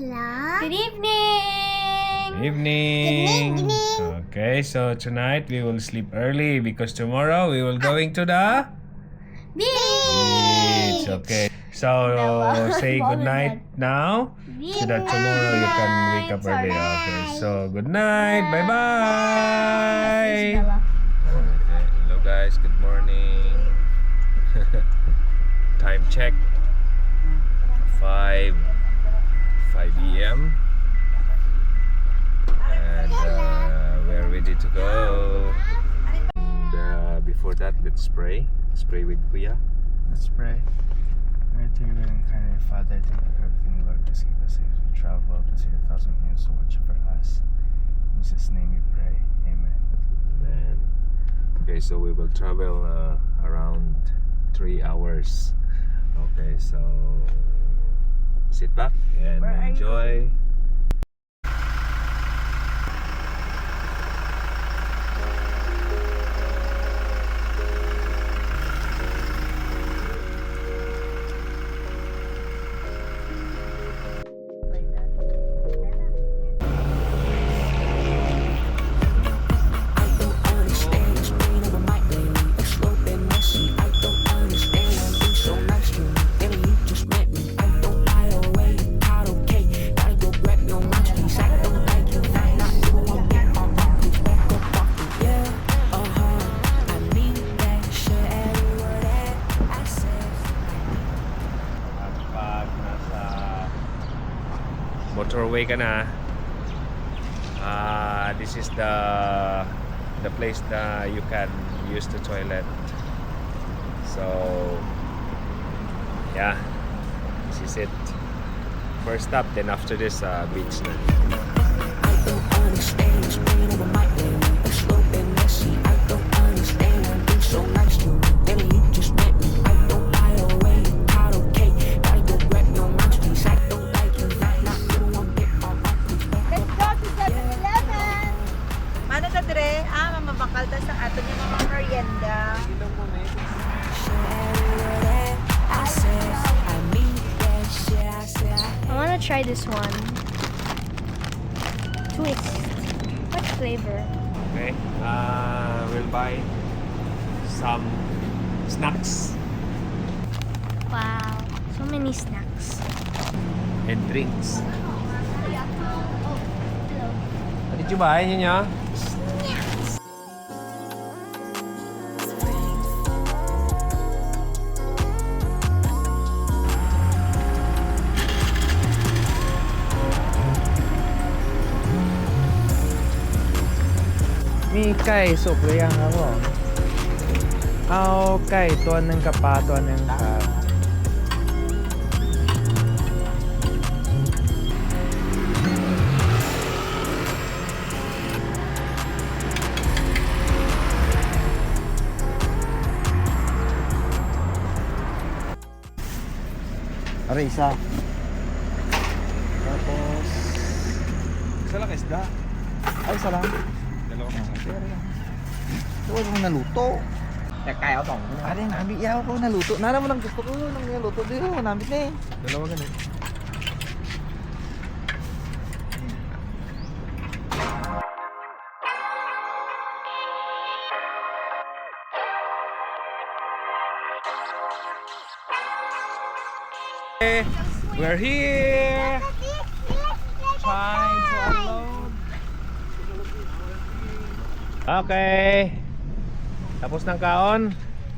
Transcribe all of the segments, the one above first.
Hello. Good evening! Evening. Good evening. Okay, so tonight we will sleep early because tomorrow we will going to the beach. Okay. So say good night now so that tomorrow you can wake up early. Okay. So good night. Bye bye. Okay. Hello guys. Good morning. Time check. 5 p.m. and we're ready to go. And before that, let's pray. Let's pray with Kuya. Let's pray. Lord, to your and kind Father, thank you for everything, Lord. Please keep us safe as we travel. Please hear 1,000 years to watch over us. In Jesus' name we pray. Amen. Amen. Okay, so we will travel around 3 hours. Okay, so sit back and enjoy. Motorway ka na. This is the place that you can use the toilet. So yeah, this is it. First stop, then after this beach na. I want to try this one. Twist. What flavor? Okay, we'll buy some snacks Wow. So many snacks. and drinks. Hello. What did you buy, Nyonya?มีไก่สุกหรือยังครับผมเอาไก่ตัวหนึ่งกับปลาตัวหนึ่งครับ Ano isa? Tapos Isa lang isda. ay isa lang. Dalawang isda. Pero lang. Ito yung naluto. Kaya ko bang? Ano yung nabiyaw ko naluto. Nana mo lang gusto ko nang naluto. Dito manamit na eh. Dalawa ganun. We're here! Trying to unload. Okay. Tapos ng kaon?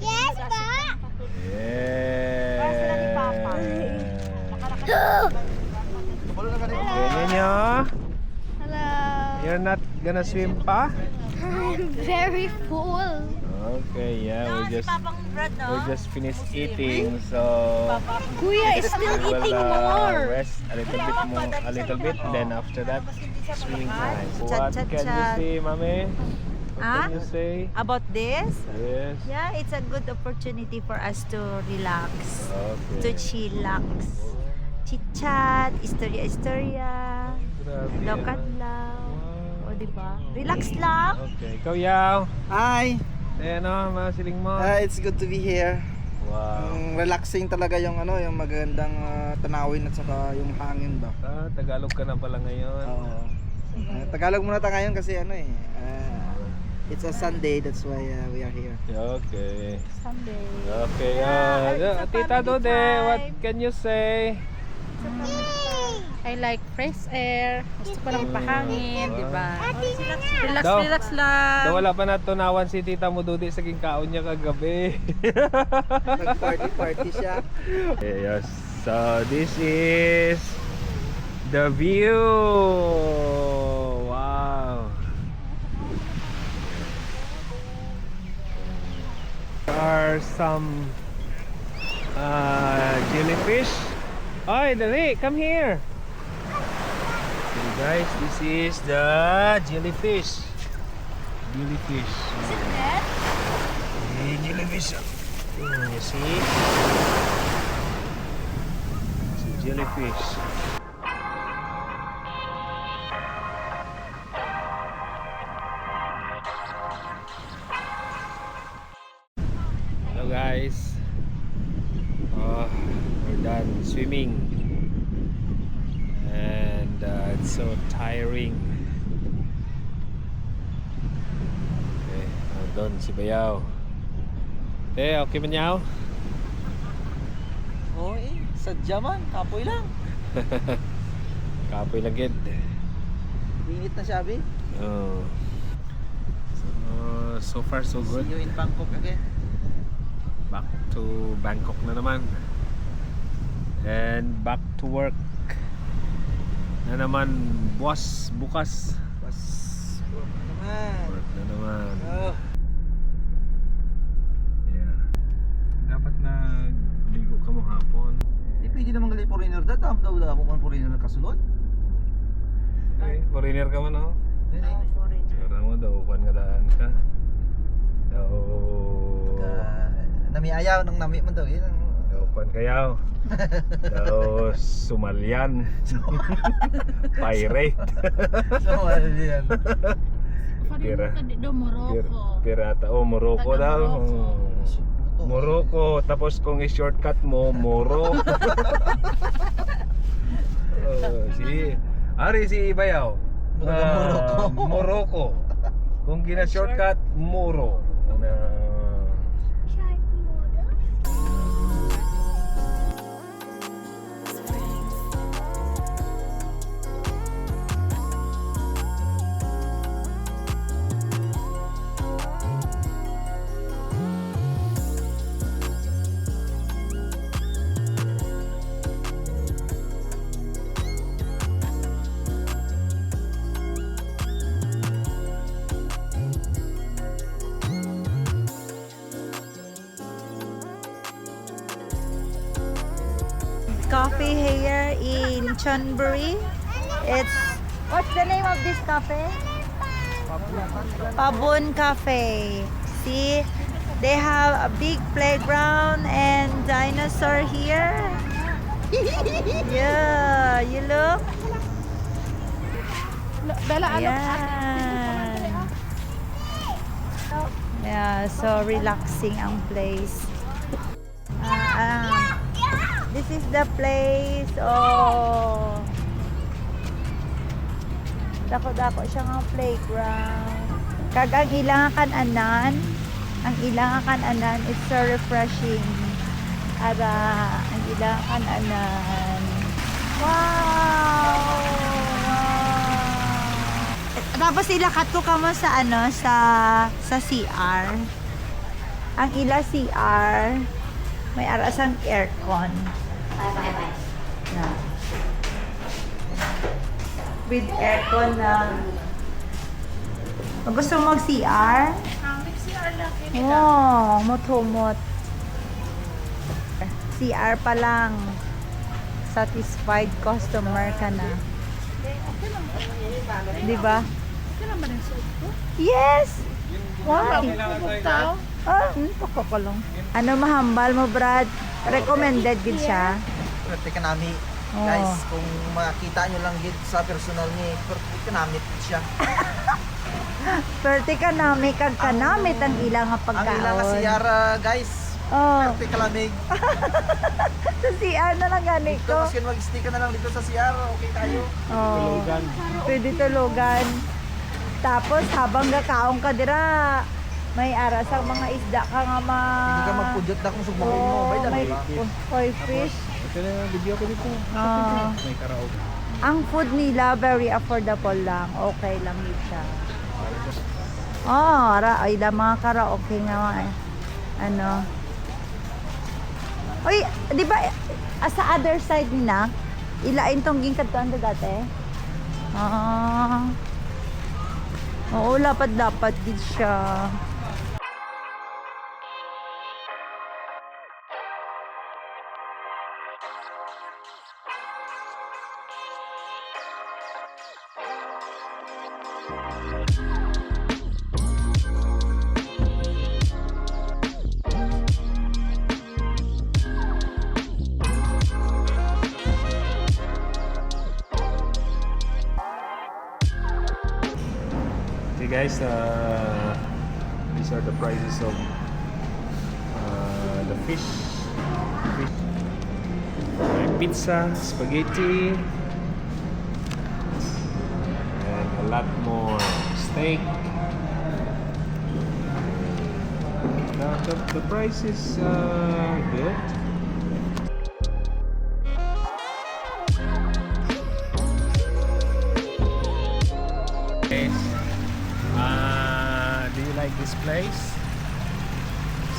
Yes, pa. Yeah. Hello. Ganyan nyo. Hello. You're not gonna swim pa? I'm very full. Okay, yeah, we just finished eating, so Kuya is still we will eating more. rest a little bit, then after that, swimming time. What can you say, Mami? What can you say? About this? Yes. Yeah, it's a good opportunity for us to relax, to Okay. chillax. Chit-chat, istorya-istorya, Grabe lokat yan. lang. O, diba? Relax lang. Okay, ikaw Yaw. Hi! Ano, masiling mo? It's good to be here. Wow. Relaxing talaga yung ano, yung magandang tanawin at saka yung hangin ba. Tagalog ka na pala ngayon. Oo. Tagalog muna tayo ngayon kasi ano it's a Sunday, that's why we are here. Okay. Sunday. Okay. it's a Tita family Dode, what time. can you say? I like fresh air. Gusto ko lang pahangin, di ba? Relax, Daw. relax lang. Daw wala pa natunawan si Tita mo Dudi sa kaon niya kagabi. Nag-party siya. Yes. So this is the view. Wow. There are some jellyfish. Oy, dali, come here. Okay, guys, this is the jellyfish. Jellyfish. Is it dead? Hey, jellyfish. You see? It's a jellyfish. Hello guys. We're done swimming. And it's so tiring. Okay, doon si Bayaw. Okay man yaw? Oo sadya man, kapoy lang. Kapoy lang gid. Init na siya, Abi. Oh. So far so good. See you in Bangkok again. Back to Bangkok na naman. And back to work. Na naman bukas. Bas, work naman. Work na naman. Oh. Yeah. Dapat na ligo ka mo hapon. Di pwede naman gali foreigner daw mo kung foreigner na kasulod. Okay, foreigner ka man oh. Kara mo daw kuan nga daan ka. Daw Nami ayaw nang nami man daw yun. daw kuan kayaw. Daw Somalian. Pirate. So ano yan. Pirata. Oh, Morocco daw. Oh. Morocco. Tapos kung i-shortcut mo, Moro. Si Ari si Bayaw. Morocco. Kung gina-shortcut, Moro. Coffee here in Chonburi. It's what's the name of this cafe? Pabon Cafe. See, they have a big playground and dinosaur here. Yeah, you look. Yan. Yeah, so relaxing ang place. This is the place. Oh. Dako-dako siya nga playground. Kag ang ilang kananan, is so refreshing. Ara, ang ilang kananan. Wow! Tapos ilakat ko kamo sa sa CR. Ang ila CR may arasang aircon. Yeah. With aircon na. Gusto mo mag-CR? CR lang. Oh, motomot. CR pa lang. Satisfied customer ka na. Di ba? Kailan ba rin suot ko? Yes! Why? Tao? Pakakalong. Ano mahambal mo, Brad? Recommended gid siya. Pwede ka nami. Oh. Guys, kung makita nyo lang gid sa personal ni, pwede ka nami siya. Pwerte ka nami kag kanamit ang ilang nga Ang ilang nga pagkaon. siyara guys, Oh, Pwerte kalamig. sa CR na lang gani Dito, ko. maskin mag-stay ka na lang dito sa CR. Okay tayo. Oh, pwede tulugan. Tapos habang gakaong ka dira, may ara sa mga isda ka nga Hindi ka magpudot na kung sugmahin mo. Oh, Bay may dami. koi fish. Ito na yung video ko dito. Ah. May karaoke. Ang food nila very affordable lang. Okay lang yun siya. Oh, ay da mga karaoke nga eh. Ano? Oy, di ba sa other side ni na ilain tong gingkadtuan da dati? Ah. Oo, dapat gid siya. Okay guys, these are the prices of the fish. May pizza, spaghetti, and a lot more steak. The price is good. Do you like this place?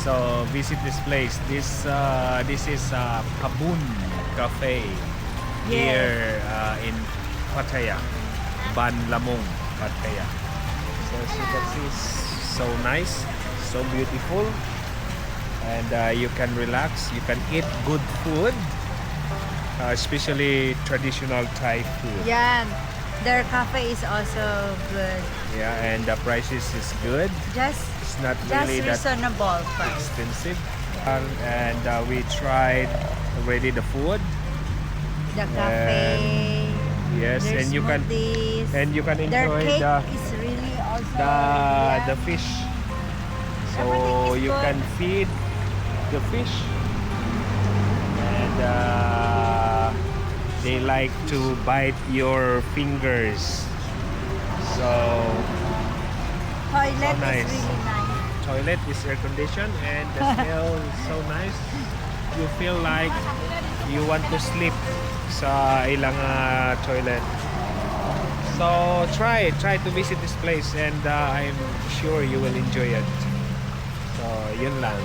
So visit this place. This is Kabun Cafe here in Pattaya, Ban Lamong, Pattaya. So as you can see, it's so nice, so beautiful, and you can relax. You can eat good food, especially traditional Thai food. Yan. Their cafe is also good. Yeah, and the prices is good. Just It's not really that reasonable price. expensive. And we tried already the food. The cafe. Yes, their and you can smoothies. enjoy Their cake the is really also the fish. So Everything is you good. can feed the fish, and they like to bite your fingers. So toilet So nice. is really nice. toilet is air conditioned, and the smell is so nice. You feel like you want to sleep sa ilang toilet. So try to visit this place, and I'm sure you will enjoy it. So yun lang.